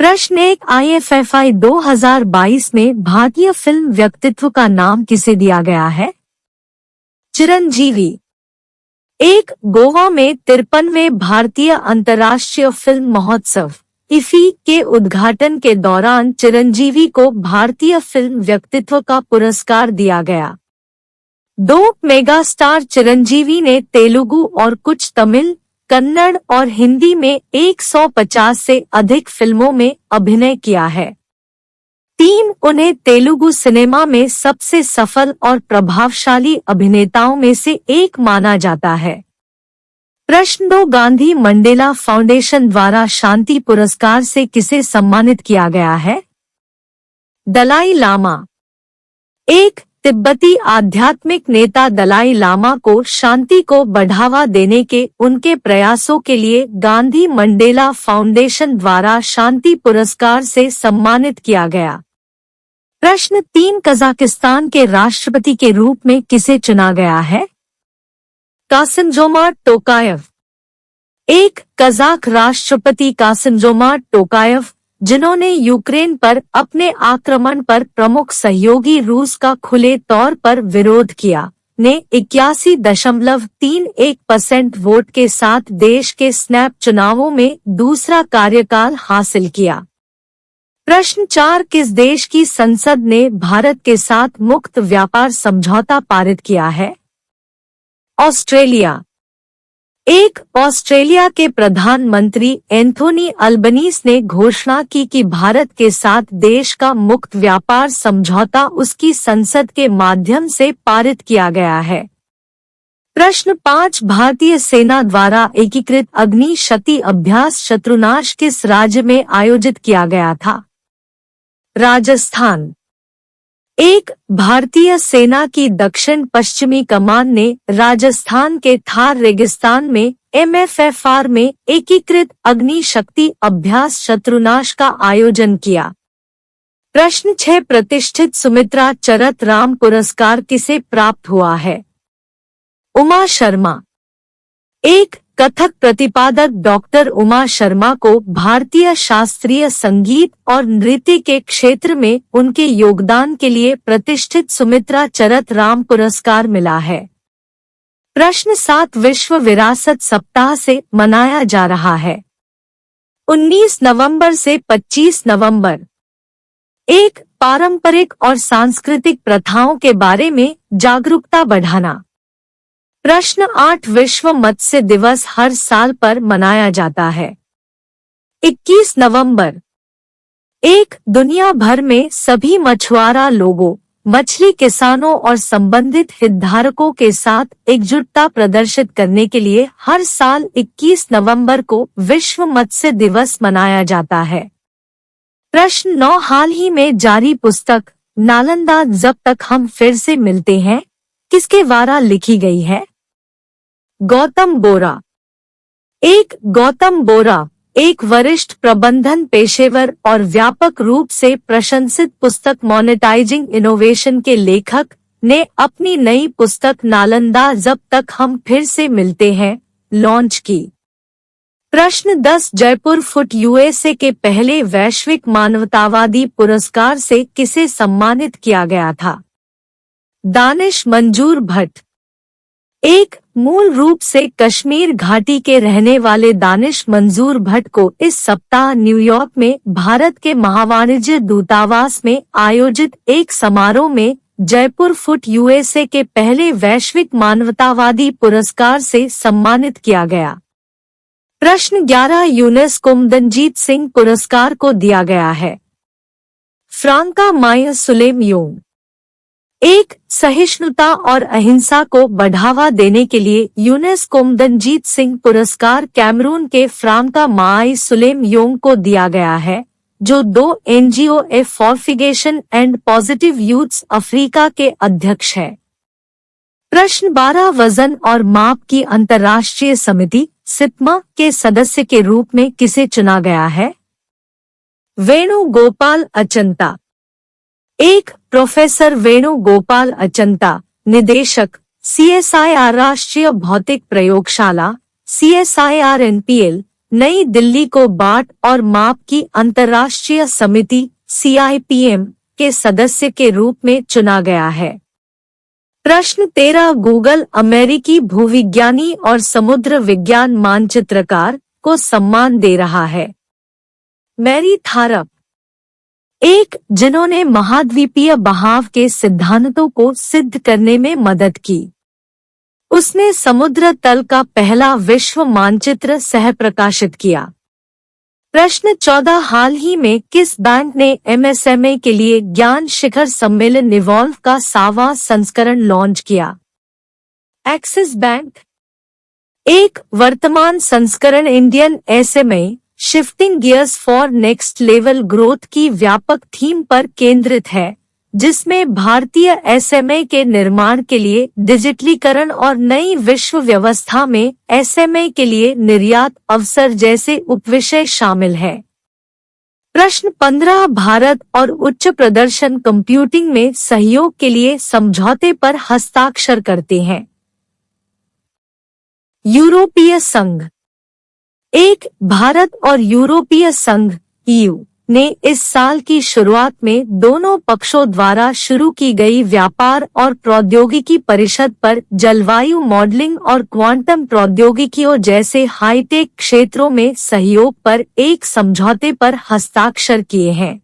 प्रश्न 1, IFFI 2022 में भारतीय फिल्म व्यक्तित्व का नाम किसे दिया गया है? चिरंजीवी। 1, गोवा में 53वें भारतीय अंतर्राष्ट्रीय फिल्म महोत्सव इफी के उद्घाटन के दौरान चिरंजीवी को भारतीय फिल्म व्यक्तित्व का पुरस्कार दिया गया। 2, मेगास्टार चिरंजीवी ने तेलुगु और कुछ तमिल, कन्नड़ और हिंदी में 150 से अधिक फिल्मों में अभिनय किया है। 3, उन्हें तेलुगु सिनेमा में सबसे सफल और प्रभावशाली अभिनेताओं में से एक माना जाता है। प्रश्न 2, गांधी मंडेला फाउंडेशन द्वारा शांति पुरस्कार से किसे सम्मानित किया गया है? दलाई लामा। 1, तिब्बती आध्यात्मिक नेता दलाई लामा को शांति को बढ़ावा देने के उनके प्रयासों के लिए गांधी मंडेला फाउंडेशन द्वारा शांति पुरस्कार से सम्मानित किया गया। प्रश्न 3, कजाकिस्तान के राष्ट्रपति के रूप में किसे चुना गया है? कासिमजोमार्ट टोकायव। 1, कजाक राष्ट्रपति कासिमजोमार्ट टोकायव, जिन्होंने यूक्रेन पर अपने आक्रमण पर प्रमुख सहयोगी रूस का खुले तौर पर विरोध किया, ने 81.31% वोट के साथ देश के स्नैप चुनावों में दूसरा कार्यकाल हासिल किया। प्रश्न 4, किस देश की संसद ने भारत के साथ मुक्त व्यापार समझौता पारित किया है? ऑस्ट्रेलिया। 1, ऑस्ट्रेलिया के प्रधानमंत्री एंथोनी अल्बनीज ने घोषणा की कि भारत के साथ देश का मुक्त व्यापार समझौता उसकी संसद के माध्यम से पारित किया गया है। प्रश्न 5, भारतीय सेना द्वारा एकीकृत अग्नि शक्ति अभ्यास शत्रुनाश किस राज्य में आयोजित किया गया था? राजस्थान। 1, भारतीय सेना की दक्षिण पश्चिमी कमान ने राजस्थान के थार रेगिस्तान में MFFR में एकीकृत अग्नि शक्ति अभ्यास शत्रुनाश का आयोजन किया। प्रश्न 6, प्रतिष्ठित सुमित्रा चरत राम पुरस्कार किसे प्राप्त हुआ है? उमा शर्मा। 1, कथक प्रतिपादक डॉक्टर उमा शर्मा को भारतीय शास्त्रीय संगीत और नृत्य के क्षेत्र में उनके योगदान के लिए प्रतिष्ठित सुमित्रा चरत राम पुरस्कार मिला है। प्रश्न 7, विश्व विरासत सप्ताह से मनाया जा रहा है। 19 नवंबर से 25 नवंबर। 1, पारंपरिक और सांस्कृतिक प्रथाओं के बारे में जागरूकता बढ़ाना। प्रश्न 8, विश्व मत्स्य दिवस हर साल पर मनाया जाता है। 21 नवंबर। 1, दुनिया भर में सभी मछुआरा लोगों, मछली किसानों और संबंधित हितधारकों के साथ एकजुटता प्रदर्शित करने के लिए हर साल 21 नवंबर को विश्व मत्स्य दिवस मनाया जाता है। प्रश्न 9, हाल ही में जारी पुस्तक नालंदा जब तक हम फिर से मिलते हैं किसके द्वारा लिखी गई है? गौतम बोरा। 1, गौतम बोरा एक वरिष्ठ प्रबंधन पेशेवर और व्यापक रूप से प्रशंसित पुस्तक मोनेटाइजिंग इनोवेशन के लेखक ने अपनी नई पुस्तक नालंदा जब तक हम फिर से मिलते हैं लॉन्च की। प्रश्न 10, जयपुर फुट USA के पहले वैश्विक मानवतावादी पुरस्कार से किसे सम्मानित किया गया था? दानिश मंजूर भट्ट। 1, मूल रूप से कश्मीर घाटी के रहने वाले दानिश मंजूर भट्ट को इस सप्ताह न्यूयॉर्क में भारत के महावाणिज्य दूतावास में आयोजित एक समारोह में जयपुर फुट USA के पहले वैश्विक मानवतावादी पुरस्कार से सम्मानित किया गया। प्रश्न 11, यूनेस्को कुमदनजीत सिंह पुरस्कार को दिया गया है। फ्रांका माया सुलेमयोन। 1, सहिष्णुता और अहिंसा को बढ़ावा देने के लिए यूनेस्को कुमदनजीत सिंह पुरस्कार कैमरून के फ्रांका माई सुलेमयोन को दिया गया है, जो 2 NGO फॉरफिगेशन एंड पॉजिटिव यूथ्स अफ्रीका के अध्यक्ष है। प्रश्न 12, वजन और माप की अंतर्राष्ट्रीय समिति सिप्मा के सदस्य के रूप में किसे चुना गया है? वेणुगोपाल अचंता। 1, प्रोफेसर वेणुगोपाल अचंता, निदेशक CSIR राष्ट्रीय भौतिक प्रयोगशाला CSIR NPL, नई दिल्ली को बाट और माप की अंतर्राष्ट्रीय समिति CIPM के सदस्य के रूप में चुना गया है। प्रश्न 13 गूगल अमेरिकी भूविज्ञानी और समुद्र विज्ञान मानचित्रकार को सम्मान दे रहा है। मैरी थारप, एक जिन्होंने महाद्वीपीय बहाव के सिद्धांतों को सिद्ध करने में मदद की। उसने समुद्र तल का पहला विश्व मानचित्र सह प्रकाशित किया। प्रश्न 14 हाल ही में किस बैंक ने MSME के लिए ज्ञान शिखर सम्मेलन इवॉल्व का 7वां संस्करण लॉन्च किया? Axis bank. एक वर्तमान संस्करण Indian SME shifting gears for next level growth की व्यापक थीम पर केंद्रित है, जिसमें भारतीय SME के निर्माण के लिए डिजिटलीकरण और नई विश्व व्यवस्था में SME के लिए निर्यात अवसर जैसे उपविषय शामिल है। प्रश्न 15 भारत और उच्च प्रदर्शन कंप्यूटिंग में सहयोग के लिए समझौते पर हस्ताक्षर करते हैं। यूरोपीय संघ। एक भारत और यूरोपीय संघ EU ने इस साल की शुरुआत में दोनों पक्षों द्वारा शुरू की गई व्यापार और प्रौद्योगिकी परिषद पर जलवायु मॉडलिंग और क्वांटम प्रौद्योगिकियों जैसे हाईटेक क्षेत्रों में सहयोग पर एक समझौते पर हस्ताक्षर किए हैं।